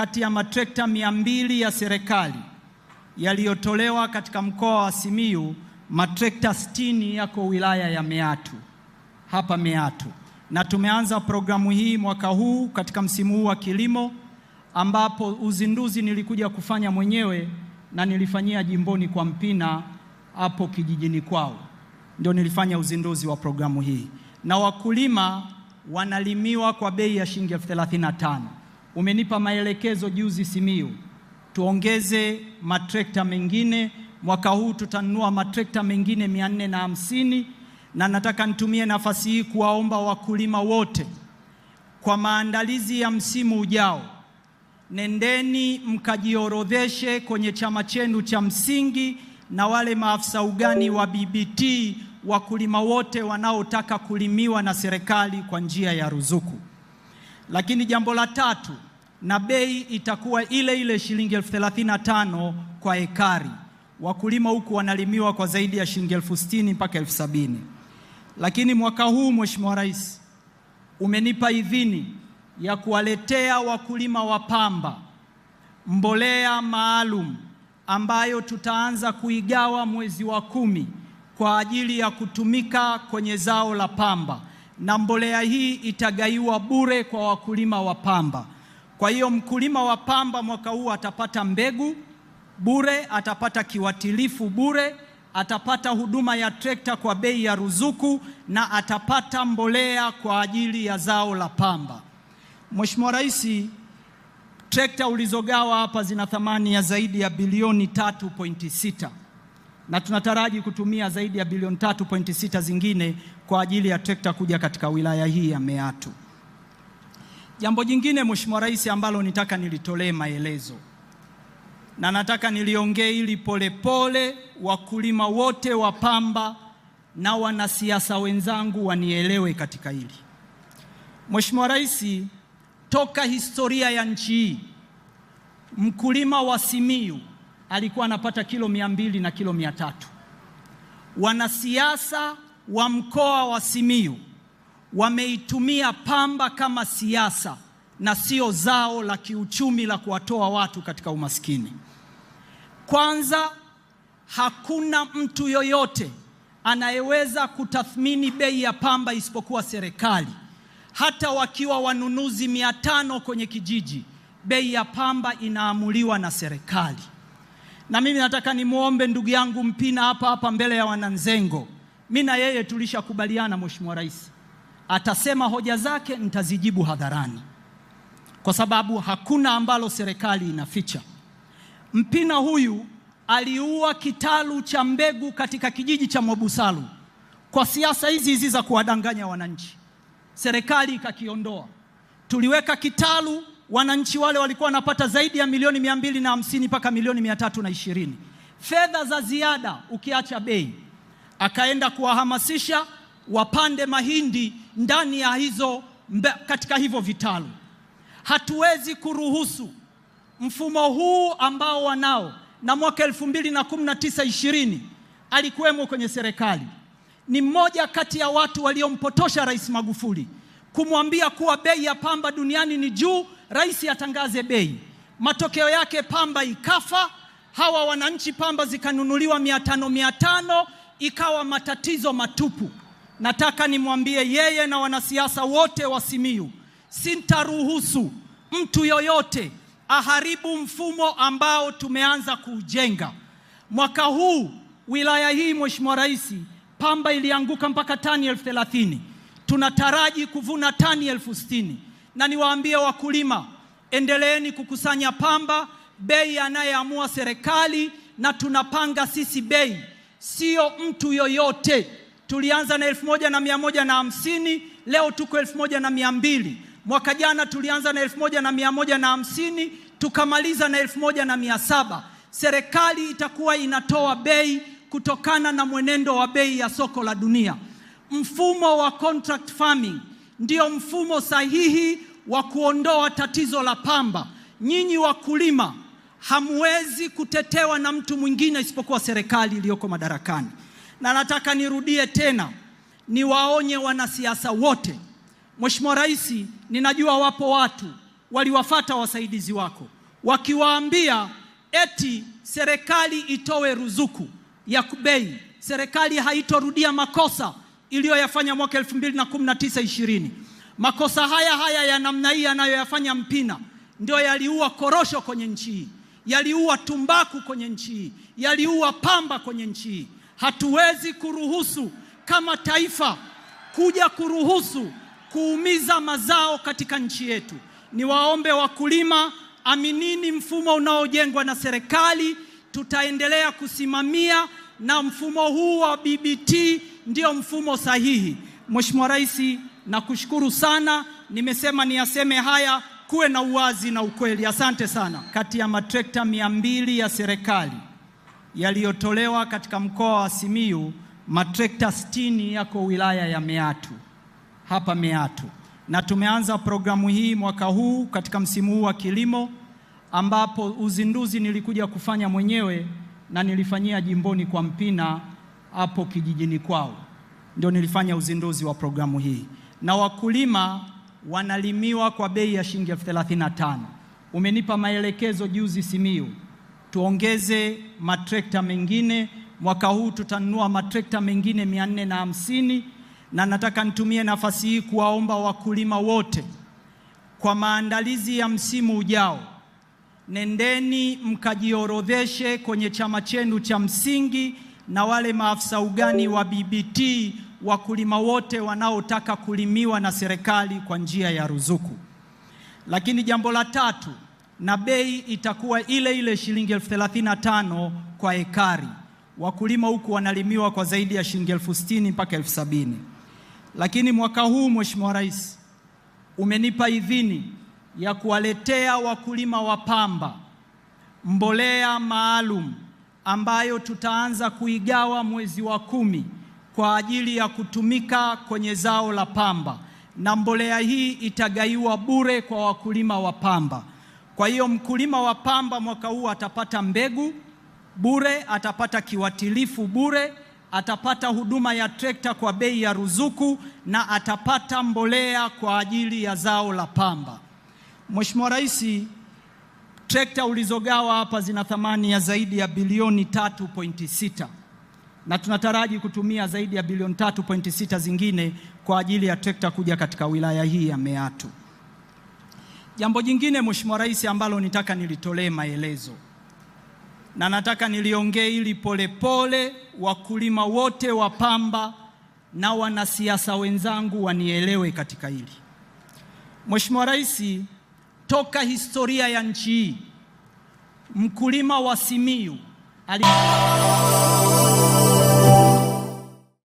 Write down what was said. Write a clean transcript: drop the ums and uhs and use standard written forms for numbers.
kati ya matrekta 200 ya serikali yaliyotolewa katika mkoa wa Simiyu, matrekta 60 yako wilaya ya Meatu, hapa Meatu. Na tumeanza programu hii mwaka huu katika msimu huu wa kilimo, ambapo uzinduzi nilikuja kufanya mwenyewe na nilifanyia jimboni kwa Mpina hapo kijijini kwao. Ndio nilifanya uzinduzi wa programu hii. Na wakulima wanalimiwa kwa bei ya shilingi 35,000. Umenipa maelekezo juzi Simiyu, tuongeze matrekta mengine. Mwaka huu tutanunua matrekta mengine 450, na nataka nitumie nafasi hii kuwaomba wakulima wote kwa maandalizi ya msimu ujao, nendeni mkajiorodheshe kwenye chama chenu cha msingi na wale maafisa ugani wa BBT, wakulima wote wanaotaka kulimiwa na serikali kwa njia ya ruzuku. Lakini jambo la tatu, na bei itakuwa ile ile shilingi 35,000 kwa ekari. Wakulima huku wanalimiwa kwa zaidi ya shilingi 60,000 mpaka 70,000. Lakini mwaka huu Mheshimiwa Rais umenipa idhini ya kuwaletea wakulima wa pamba mbolea maalum ambayo tutaanza kuigawa mwezi wa 10 kwa ajili ya kutumika kwenye zao la pamba, na mbolea hii itagaiwa bure kwa wakulima wa pamba. Kwa hiyo mkulima wa pamba mwaka huu atapata mbegu bure, atapata kiwatilifu bure, atapata huduma ya trekta kwa bei ya ruzuku, na atapata mbolea kwa ajili ya zao la pamba. Mheshimiwa Rais, trekta ulizogawa hapa zina thamani ya zaidi ya bilioni 3.6, na tunataraji kutumia zaidi ya bilioni 3.6 zingine kwa ajili ya trekta kuja katika wilaya hii ya Meatu. Jambo jingine Mheshimiwa Rais ambalo nitaka nilitolee maelezo na nataka niliongee ili polepole wakulima wote wa pamba na wanasiasa wenzangu wanielewe katika hili. Mheshimiwa Rais, toka historia ya nchi hii, mkulima wa Simiyu alikuwa anapata kilo 200 na kilo 300. Wanasiasa wa mkoa wa Simiyu wameitumia pamba kama siasa na sio zao la kiuchumi la kuwatoa watu katika umaskini. Kwanza, hakuna mtu yoyote anayeweza kutathmini bei ya pamba isipokuwa serikali. Hata wakiwa wanunuzi 500 kwenye kijiji, bei ya pamba inaamuliwa na serikali. Na mimi nataka nimuombe ndugu yangu Mpina hapa mbele ya wananzengo. Mimi na yeye tulishakubaliana Mheshimiwa Rais, atasema hoja zake nitazijibu hadharani, kwa sababu hakuna ambalo serikali inaficha. Mpina huyu aliua kitalu cha mbegu katika kijiji cha Mwabusalu kwa siasa hizi za kuwadanganya wananchi. Serikali ikakiondoa. Tuliweka kitalu, wananchi wale walikuwa wanapata zaidi ya milioni 250 mpaka milioni 320. Fedha za ziada ukiacha bei. Akaenda kuwahamasisha wapande mahindi ndani ya katika hivyo vitalu. Hatuwezi kuruhusu mfumo huu ambao wanao, na mwaka 2019-20 alikuwemo kwenye serikali. Ni mmoja kati ya watu waliompotosha Rais Magufuli kumwambia kuwa bei ya pamba duniani ni juu, rais atangaze bei. Matokeo yake pamba ikafa, hawa wananchi pamba zikanunuliwa 500, ikawa matatizo matupu. Nataka nimwambie yeye na wanasiasa wote wa Simiyu, sintaruhusu mtu yoyote aharibu mfumo ambao tumeanza kujenga. Mwaka huu wilaya hii Mheshimiwa Rais, pamba ilianguka mpaka tani 30,000. Tunataraji kuvuna tani 60,000. Na niwaambie wakulima, endeleeni kukusanya pamba, bei anayeamua serikali, na tunapanga sisi bei, sio mtu yoyote. Tulianza na 1,150, leo tuko 1,200. Mwaka jana tulianza na 1,150, tukamaliza na 1,700. Serikali itakuwa inatoa bei kutokana na mwenendo wa bei ya soko la dunia. Mfumo wa contract farming ndio mfumo sahihi wa kuondoa tatizo la pamba. Nyinyi wakulima hamwezi kutetewa na mtu mwingine isipokuwa serikali iliyoko madarakani. Na nataka nirudie tena, niwaonye wanasiasa wote. Mheshimiwa Rais, ninajua wapo watu waliwafata wasaidizi wako wakiwaambia eti serikali itoe ruzuku ya bei, serikali haitorudia makosa iliyoyafanya mwaka 2019-20. Makosa haya ya namna hii anayoyafanya Mpina ndio yaliua korosho kwenye nchi hii, yaliua tumbaku kwenye nchi hii, yaliua pamba kwenye nchi hii. Hatuwezi kuruhusu kama taifa kuja kuruhusu kuumiza mazao katika nchi yetu. Niwaombe wakulima, aminini mfumo unaojengwa na serikali, tutaendelea kusimamia, na mfumo huu wa BBT ndio mfumo sahihi. Mheshimiwa Rais, nakushukuru sana. Nimesema niyaseme haya, kuwe na uwazi na ukweli. Asante sana. Kati ya matrekta 200 ya serikali yaliyotolewa katika mkoa wa Simiyu, matrekta 60 yako wilaya ya Meatu, hapa Meatu. Na tumeanza programu hii mwaka huu katika msimu huu wa kilimo, ambapo uzinduzi nilikuja kufanya mwenyewe na nilifanyia jimboni kwa Mpina hapo kijijini kwao. Ndio nilifanya uzinduzi wa programu hii. Na wakulima wanalimiwa kwa bei ya shilingi 35,000. Umenipa maelekezo juzi Simiyu, tuongeze matrekta mengine. Mwaka huu tutanunua matrekta mengine 450, na nataka nitumie nafasi hii kuwaomba wakulima wote kwa maandalizi ya msimu ujao, nendeni mkajiorodheshe kwenye chama chenu cha msingi na wale maafisa ugani wa BBT, wakulima wote wanaotaka kulimiwa na serikali kwa njia ya ruzuku. Lakini jambo la tatu, na bei itakuwa ile ile shilingi 35,000 kwa ekari. Wakulima huku wanalimiwa kwa zaidi ya shilingi 60,000 mpaka 70,000. Lakini mwaka huu Mheshimiwa Rais umenipa idhini ya kuwaletea wakulima wa pamba mbolea maalum ambayo tutaanza kuigawa mwezi wa 10 kwa ajili ya kutumika kwenye zao la pamba, na mbolea hii itagaiwa bure kwa wakulima wa pamba. Kwa hiyo mkulima wa pamba mwaka huu atapata mbegu bure, atapata kiwatilifu bure, atapata huduma ya trekta kwa bei ya ruzuku, na atapata mbolea kwa ajili ya zao la pamba. Mheshimiwa Rais, trekta ulizogawa hapa zina thamani ya zaidi ya bilioni 3.6, na tunataraji kutumia zaidi ya bilioni 3.6 zingine kwa ajili ya trekta kuja katika wilaya hii ya Meatu. Jambo jingine Mheshimiwa Rais ambalo nitaka nilitolee maelezo, na nataka niliongee ili polepole wakulima wote wa pamba na wanasiasa wenzangu wanielewe katika hili. Mheshimiwa Rais, toka historia ya nchi hii, mkulima wa Simiyu